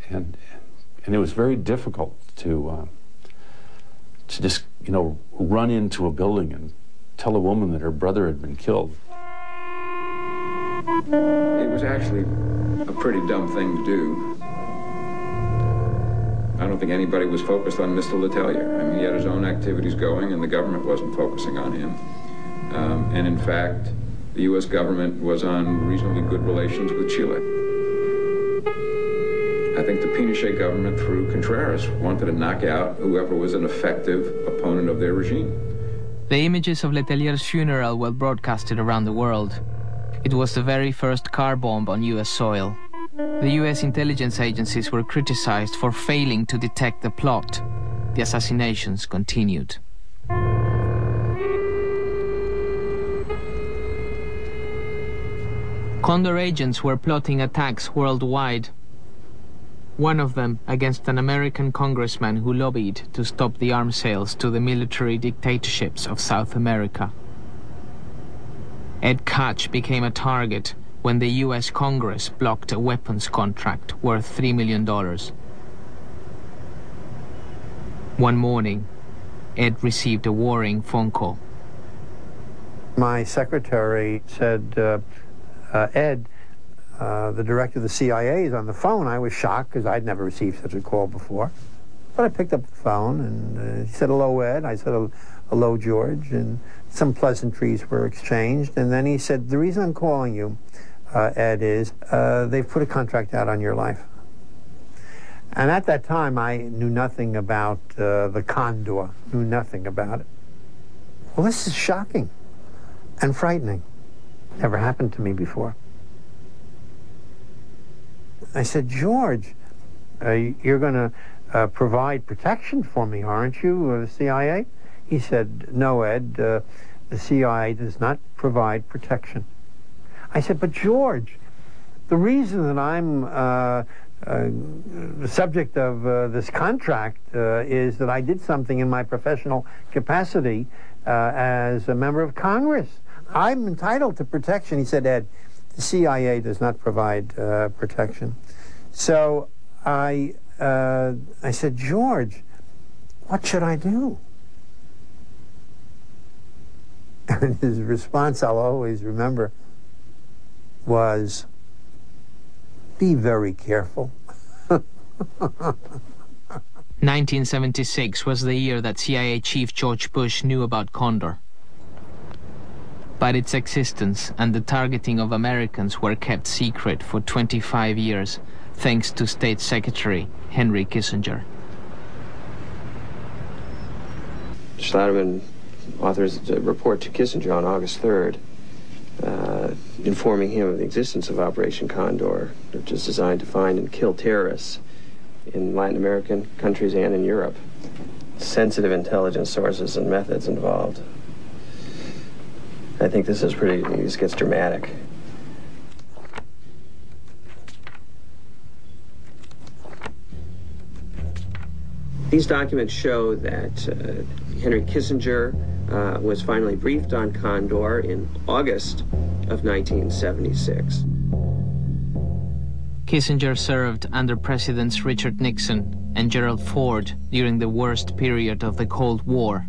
and it was very difficult to just, you know, run into a building and tell a woman that her brother had been killed. It was actually a pretty dumb thing to do. I don't think anybody was focused on Mr. Letelier. I mean, he had his own activities going, and the government wasn't focusing on him. And in fact, the U.S. government was on reasonably good relations with Chile. I think the Pinochet government, through Contreras, wanted to knock out whoever was an effective opponent of their regime. The images of Letelier's funeral were broadcasted around the world. It was the very first car bomb on U.S. soil. The U.S. intelligence agencies were criticized for failing to detect the plot. The assassinations continued. Condor agents were plotting attacks worldwide. One of them against an American congressman who lobbied to stop the arms sales to the military dictatorships of South America. Ed Koch became a target when the U.S. Congress blocked a weapons contract worth $3 million. One morning, Ed received a worrying phone call. My secretary said, Ed, the director of the CIA is on the phone. I was shocked because I'd never received such a call before. But I picked up the phone and he said, hello, Ed. I said, hello, George. And some pleasantries were exchanged. And then he said, the reason I'm calling you, Ed, is they've put a contract out on your life. And at that time, I knew nothing about the Condor, knew nothing about it. Well, this is shocking and frightening. Never happened to me before. I said, George, you're going to provide protection for me, aren't you, the CIA? He said, no, Ed, the CIA does not provide protection. I said, but George, the reason that I'm the subject of this contract is that I did something in my professional capacity as a member of Congress. I'm entitled to protection. He said, Ed, the CIA does not provide protection. So I said, George, what should I do? And his response, I'll always remember, was, be very careful. 1976 was the year that CIA Chief George Bush knew about Condor. But its existence and the targeting of Americans were kept secret for 25 years, thanks to State Secretary Henry Kissinger. Schlatterman authors a report to Kissinger on August 3rd, informing him of the existence of Operation Condor, which is designed to find and kill terrorists in Latin American countries and in Europe. Sensitive intelligence sources and methods involved. I think this gets dramatic. These documents show that Henry Kissinger was finally briefed on Condor in August of 1976. Kissinger served under Presidents Richard Nixon and Gerald Ford during the worst period of the Cold War.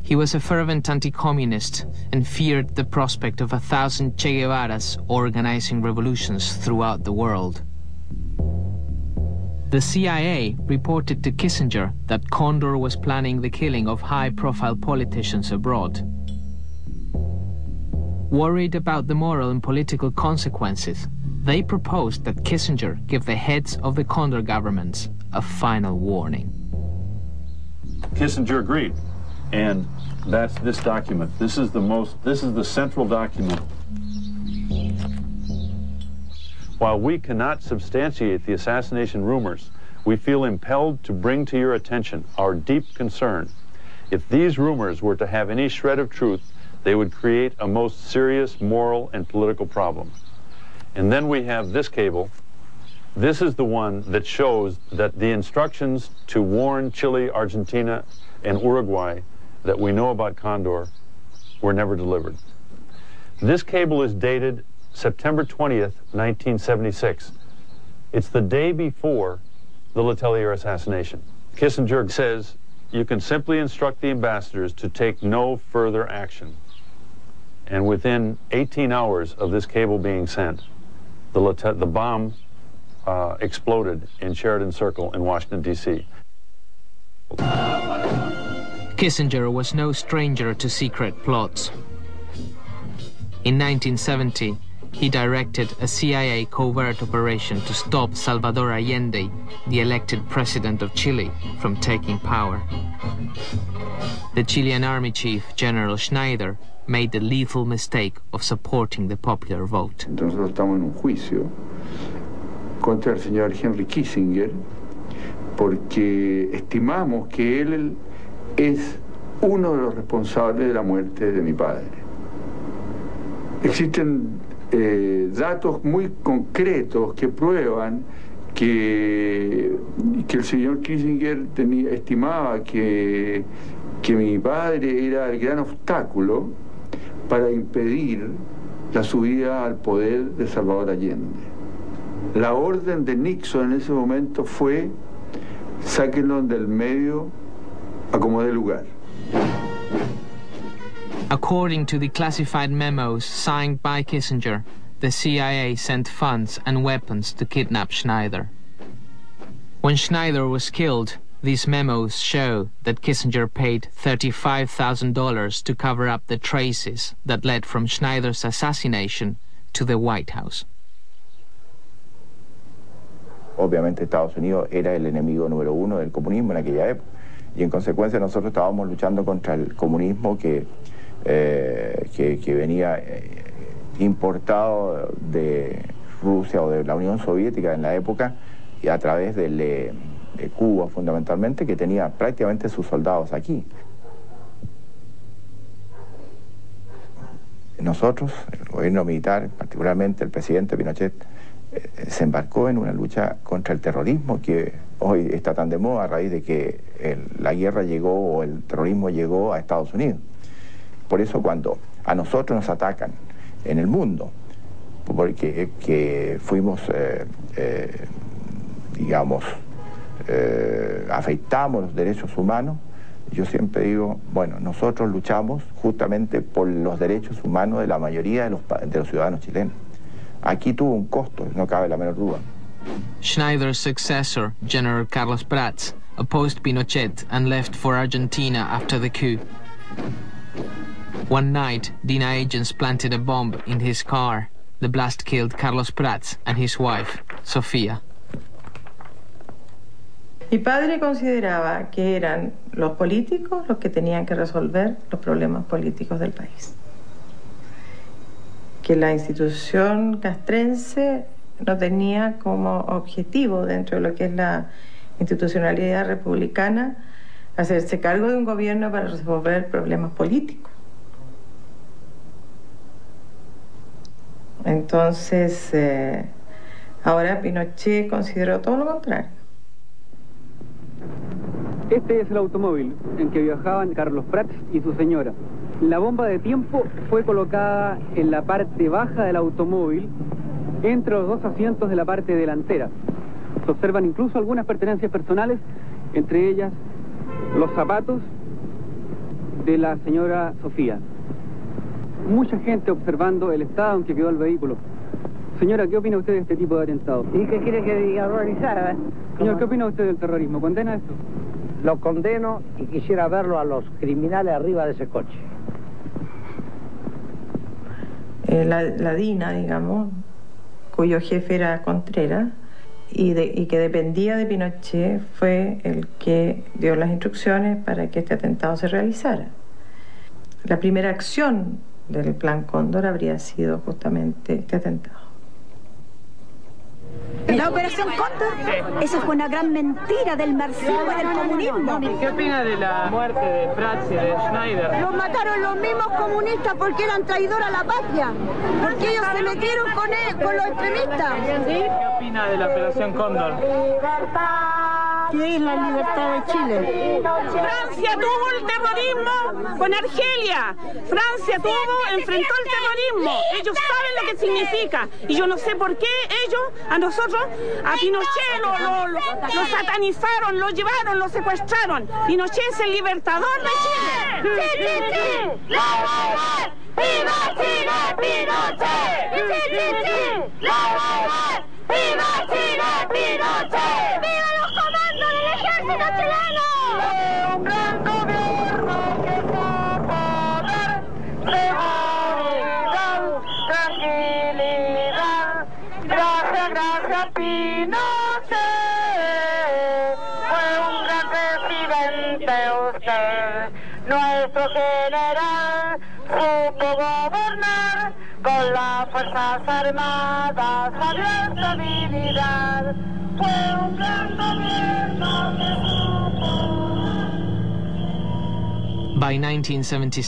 He was a fervent anti-communist and feared the prospect of 1,000 Che Guevaras organizing revolutions throughout the world. The CIA reported to Kissinger that Condor was planning the killing of high-profile politicians abroad. Worried about the moral and political consequences, they proposed that Kissinger give the heads of the Condor governments a final warning. Kissinger agreed. And that's this document. This is the central document. While we cannot substantiate the assassination rumors, we feel impelled to bring to your attention our deep concern. If these rumors were to have any shred of truth, they would create a most serious moral and political problem. And then we have this cable. This is the one that shows that the instructions to warn Chile, Argentina, and Uruguay that we know about Condor were never delivered. This cable is dated September 20th, 1976. It's the day before the Letelier assassination. Kissinger says, you can simply instruct the ambassadors to take no further action. And within 18 hours of this cable being sent, the bomb exploded in Sheridan Circle in Washington, D.C. Kissinger was no stranger to secret plots. In 1970, he directed a CIA covert operation to stop Salvador Allende, the elected president of Chile, from taking power. The Chilean army chief, General Schneider, made the lethal mistake of supporting the popular vote. Nosotros estamos en un juicio contra el señor Henry Kissinger porque estimamos que él es uno de los responsables de la muerte de mi padre. Existen datos muy concretos que prueban que el señor Kissinger estimaba que mi padre era el gran obstáculo para impedir la subida al poder de Salvador Allende. La orden de Nixon en ese momento fue: sáquenlo del medio a como dé lugar. According to the classified memos signed by Kissinger, the CIA sent funds and weapons to kidnap Schneider. When Schneider was killed, these memos show that Kissinger paid $35,000 to cover up the traces that led from Schneider's assassination to the White House. Obviamente Estados Unidos era el enemigo número uno del comunismo en aquella época, y en consecuencia nosotros estábamos luchando contra el comunismo que venía importado de Rusia o de la Unión Soviética en la época, y a través de Cuba fundamentalmente, que tenía prácticamente sus soldados aquí. Nosotros, el gobierno militar, particularmente el presidente Pinochet, se embarcó en una lucha contra el terrorismo que hoy está tan de moda a raíz de que la guerra llegó, o el terrorismo llegó a Estados Unidos. Por eso cuando a nosotros nos atacan en el mundo, porque que fuimos, digamos, afectamos los derechos humanos, yo siempre digo, bueno, nosotros luchamos justamente por los derechos humanos de la mayoría de los ciudadanos chilenos. Aquí tuvo un costo, no cabe la menor duda. Schneider's successor, General Carlos Prats, opposed Pinochet and left for Argentina after the coup. One night, DINA agents planted a bomb in his car. The blast killed Carlos Prats and his wife, Sofía. Mi padre consideraba que eran los políticos los que tenían que resolver los problemas políticos del país. Que la institución castrense no tenía como objetivo, dentro de lo que es la institucionalidad republicana, hacerse cargo de un gobierno para resolver problemas políticos. Entonces, ahora Pinochet consideró todo lo contrario. Este es el automóvil en que viajaban Carlos Prats y su señora. La bomba de tiempo fue colocada en la parte baja del automóvil, entre los dos asientos de la parte delantera. Se observan incluso algunas pertenencias personales, entre ellas los zapatos de la señora Sofía. Mucha gente observando el estado en que quedó el vehículo. Señora, ¿qué opina usted de este tipo de atentado? ¿Y qué quiere que diga? Horrorizada. Señor, ¿qué opina usted del terrorismo? ¿Condena esto? Lo condeno y quisiera verlo a los criminales arriba de ese coche. La DINA, digamos, cuyo jefe era Contreras y que dependía de Pinochet, fue el que dio las instrucciones para que este atentado se realizara. La primera acción del plan Condor habría sido justamente este atentado. La operación Condor, esa fue una gran mentira del marxismo y del comunismo. ¿Qué opina de la muerte de Prats y de Schneider? Los mataron los mismos comunistas porque eran traidores a la patria, porque ellos se metieron con los extremistas. ¿Qué opina de la operación Condor? Libertad, que es la libertad de Chile. Francia tuvo el terrorismo con Argelia. Francia enfrentó el terrorismo. Ellos saben lo que significa. Y yo no sé por qué ellos, a nosotros, a Pinochet lo satanizaron, lo llevaron, lo secuestraron. Pinochet es el libertador de Chile. ¡Sí, sí, sí! ¡Viva Chile, Pinochet! ¡Sí, sí, sí! ¡Viva Chile, Pinochet! ¡Viva los comandos del ejército chileno! Un gran gobierno que poder, seguridad, tranquilidad. Gracias, gracias, Pinochet. Fue un gran presidente usted. Nuestro general supo gobernar con las Fuerzas Armadas, había estabilidad. Fue un gran gobierno que supo. By 1976,